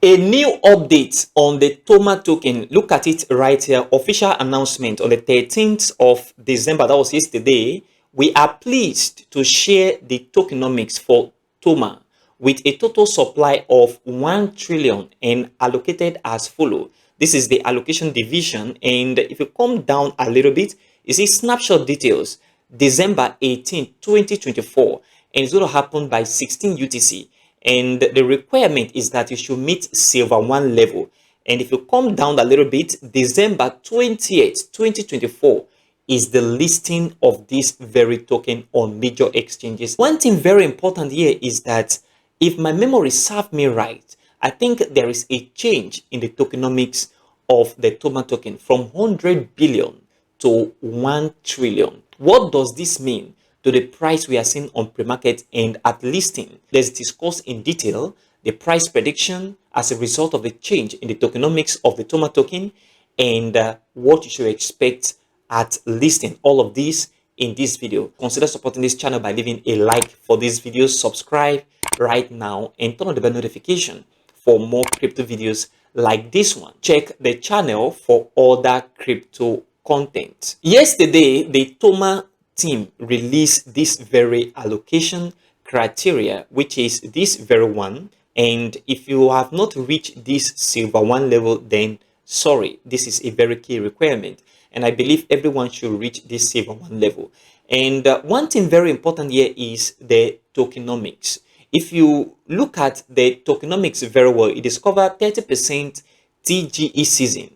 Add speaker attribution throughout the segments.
Speaker 1: A new update on the Toma token. Look at it right here. Official announcement on the 13th of December. That was yesterday. We are pleased to share the tokenomics for Toma with a total supply of 1 trillion and allocated as follow. This is the allocation division. And if you come down a little bit, you see snapshot details. December 18, 2024. And it's going to happen by 16 UTC. And the requirement is that you should meet silver 1 level. And if you come down a little bit, December 28th, 2024 is the listing of this very token on major exchanges. One thing very important here is that if my memory serves me right, I think there is a change in the tokenomics of the Toma token from 100 billion to 1 trillion. What does this mean to the price we are seeing on pre-market and at listing? Let's discuss in detail the price prediction as a result of the change in the tokenomics of the Toma token and what you should expect at listing. All of this in this video. Consider supporting this channel by leaving a like for this video, subscribe right now, and turn on the bell notification for more crypto videos like this one. Check the channel for other crypto content. Yesterday, the Toma team released this very allocation criteria, which is this very one. And if you have not reached this silver 1 level, then sorry, this is a very key requirement. And I believe everyone should reach this silver 1 level. And one thing very important here is the tokenomics. If you look at the tokenomics very well, it is covered 30% TGE season,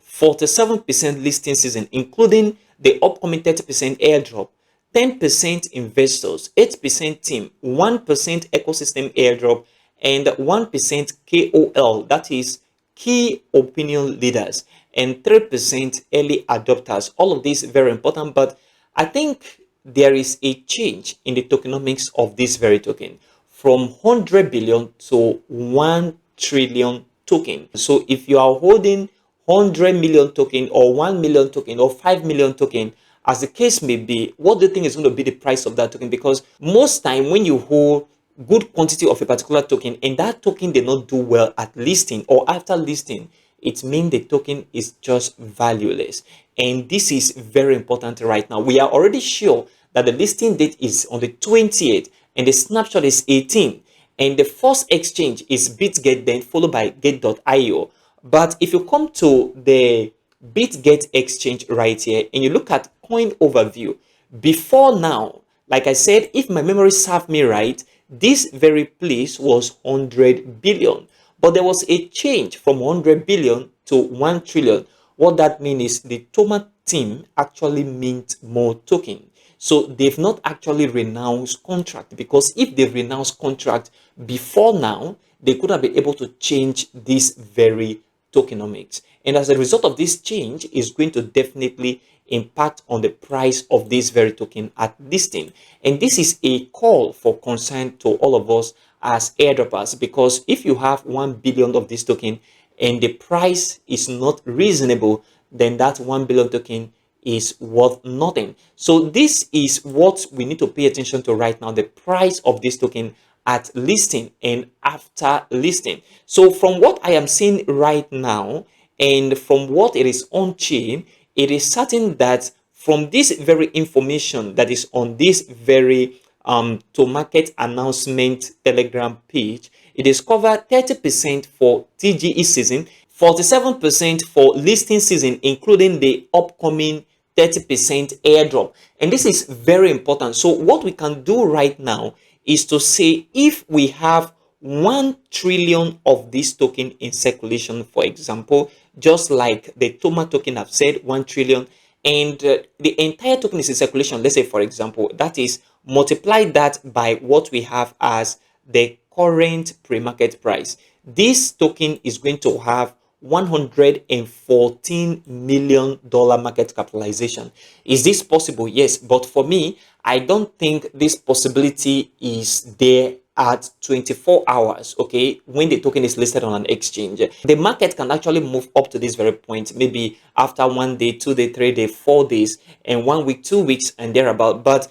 Speaker 1: 47% listing season, including the upcoming 30% airdrop, 10% investors, 8% team, 1% ecosystem airdrop, and 1% KOL, that is key opinion leaders, and 3% early adopters. All of this very important, but I think there is a change in the tokenomics of this very token from 100 billion to 1 trillion token. So if you are holding 100 million token or 1 million token or 5 million token, as the case may be, what do you think is going to be the price of that token? Because most time when you hold good quantity of a particular token and that token did not do well at listing or after listing, it means the token is just valueless. And this is very important right now. We are already sure that the listing date is on the 28th and the snapshot is 18. And the first exchange is BitGet, then followed by Get.io. But if you come to the BitGet exchange right here and you look at coin overview, before now, like I said, if my memory serves me right, this very place was 100 billion. But there was a change from 100 billion to 1 trillion. What that means is the Toma team actually mint more token. So they've not actually renounced contract, because if they renounced contract before now, they could have been able to change this very tokenomics. And as a result of this change, is going to definitely impact on the price of this very token at listing. And this is a call for concern to all of us as airdroppers, because if you have 1 billion of this token and the price is not reasonable, then that 1 billion token is worth nothing. So this is what we need to pay attention to right now, the price of this token at listing and after listing. So from what I am seeing right now and from what it is on chain, it is certain that from this very information that is on this very Tomarket announcement Telegram page, it is covered 30% for TGE season, 47% for listing season, including the upcoming 30% airdrop. And this is very important. So what we can do right now is to say, if we have 1 trillion of this token in circulation, for example, just like the Toma token have said, 1 trillion, and the entire token is in circulation, let's say, for example, that is, multiply that by what we have as the current pre-market price. This token is going to have $114 million market capitalization. Is this possible? Yes, but for me, I don't think this possibility is there at 24 hours, okay, when the token is listed on an exchange. The market can actually move up to this very point, maybe after 1 day, 2 day, 3 day, 4 days, and 1 week, 2 weeks, and thereabout. But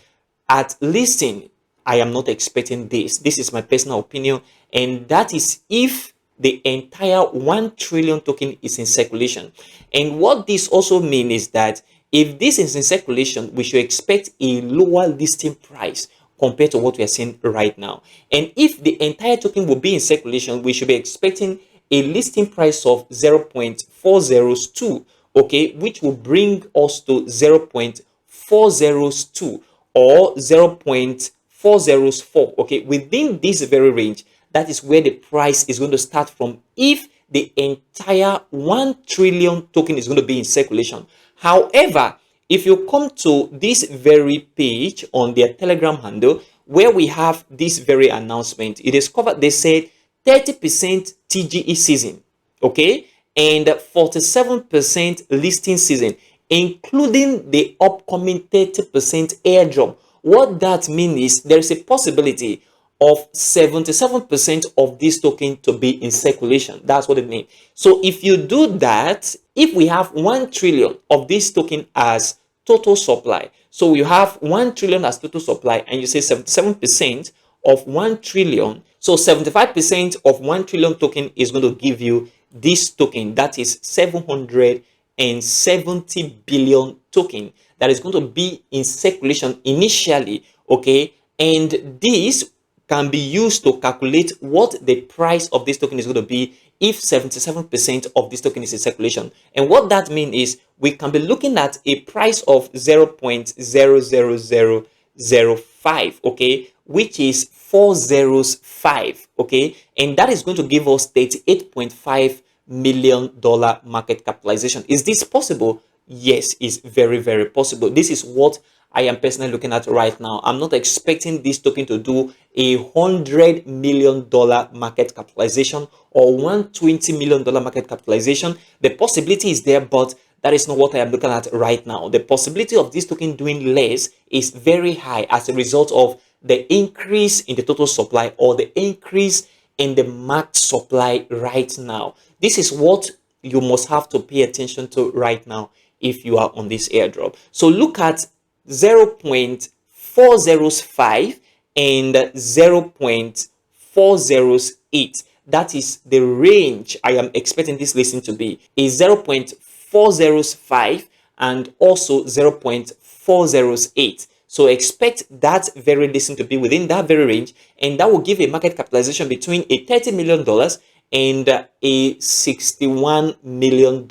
Speaker 1: at listing, I am not expecting this. This is my personal opinion, and that is if the entire 1 trillion token is in circulation. And what this also means is that if this is in circulation, we should expect a lower listing price compared to what we are seeing right now. And if the entire token will be in circulation, we should be expecting a listing price of 0.402, okay, which will bring us to 0.402 or 0.404, okay. Within this very range, that is where the price is going to start from if the entire 1 trillion token is going to be in circulation. However, if you come to this very page on their Telegram handle, where we have this very announcement, it is covered. They said 30% TGE season, okay, and 47% listing season, including the upcoming 30% airdrop. What that means is there is a possibility of 77% of this token to be in circulation. That's what it means. So if you do that, if we have 1 trillion of this token as total supply, so you have 1 trillion as total supply, and you say 77% of 1 trillion, so 75% of 1 trillion token is going to give you this token, that is 770 billion token that is going to be in circulation initially, okay. And this can be used to calculate what the price of this token is going to be if 77% of this token is in circulation. And what that means is we can be looking at a price of 0.00005, okay, which is 405, okay, and that is going to give us $38.5 million market capitalization. Is this possible? Yes, it's very, very possible. This is what I am personally looking at right now. I'm not expecting this token to do $100 million market capitalization or $120 million market capitalization. The possibility is there, but that is not what I am looking at right now. The possibility of this token doing less is very high as a result of the increase in the total supply or the increase in the market supply right now. This is what you must have to pay attention to right now if you are on this airdrop. So look at 0.405 and 0.408. That is the range I am expecting this listing to be, is 0.405 and also 0.408. So expect that very listing to be within that very range, and that will give a market capitalization between a $30 million and a $61 million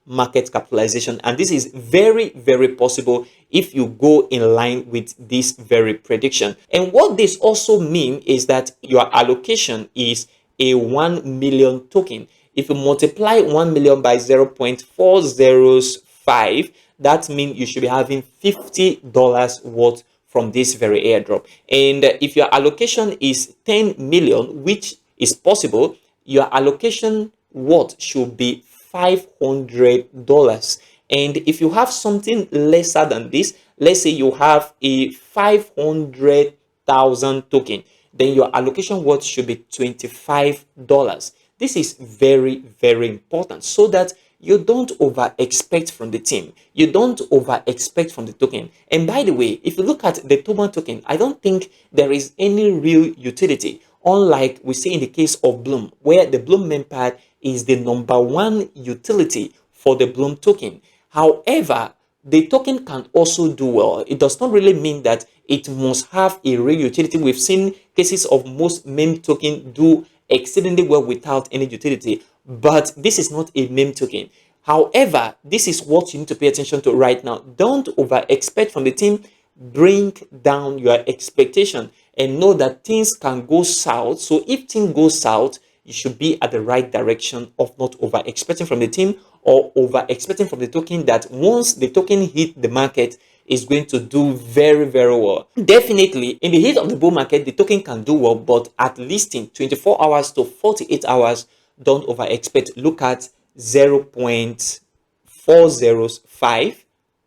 Speaker 1: market capitalization. And this is very, very possible if you go in line with this very prediction. And what this also means is that your allocation is a 1 million token. If you multiply 1 million by 0.405, that means you should be having $50 worth from this very airdrop. And if your allocation is 10 million, which is possible, your allocation worth should be $500. And if you have something lesser than this, let's say you have a 500,000 token, then your allocation worth should be $25. This is very, very important so that you don't over expect from the team. You don't over expect from the token. And by the way, if you look at the Toma token, I don't think there is any real utility, unlike we see in the case of Bloom, where the Bloom mempad is the #1 utility for the Bloom token. However, the token can also do well. It does not really mean that it must have a real utility. We've seen cases of most meme token do exceedingly well without any utility, but this is not a meme token. However, this is what you need to pay attention to right now. Don't over expect from the team. Bring down your expectation and know that things can go south. So if things go south, you should be at the right direction of not over expecting from the team or over expecting from the token that once the token hit the market is going to do very, very well. Definitely in the heat of the bull market, the token can do well, but at listing 24 hours to 48 hours, don't over expect. Look at 0.405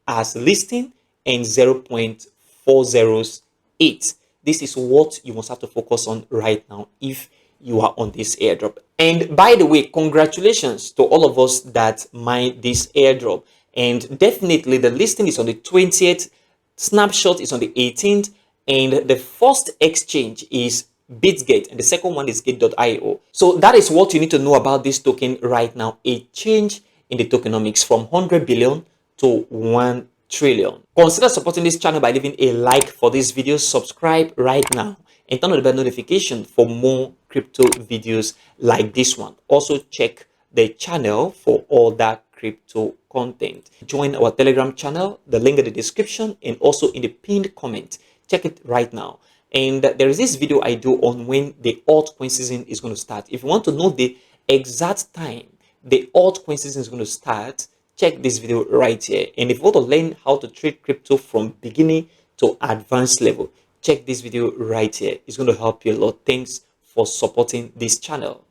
Speaker 1: as listing and 0.408. This is what you must have to focus on right now if you are on this airdrop. And by the way, congratulations to all of us that mine this airdrop. And definitely the listing is on the 20th, Snapshot is on the 18th, and the first exchange is BitGate, and the second one is Gate.io. So that is what you need to know about this token right now. A change in the tokenomics from 100 billion to 1 trillion. Consider supporting this channel by leaving a like for this video, subscribe right now, and turn on the bell notification for more crypto videos like this one. Also check the channel for all that crypto content. Join our Telegram channel, the link in the description and also in the pinned comment. Check it right now. And there is this video I do on when the altcoin season is going to start. If you want to know the exact time the altcoin season is going to start, check this video right here. And if you want to learn how to trade crypto from beginning to advanced level, check this video right here. It's going to help you a lot. Thanks for supporting this channel.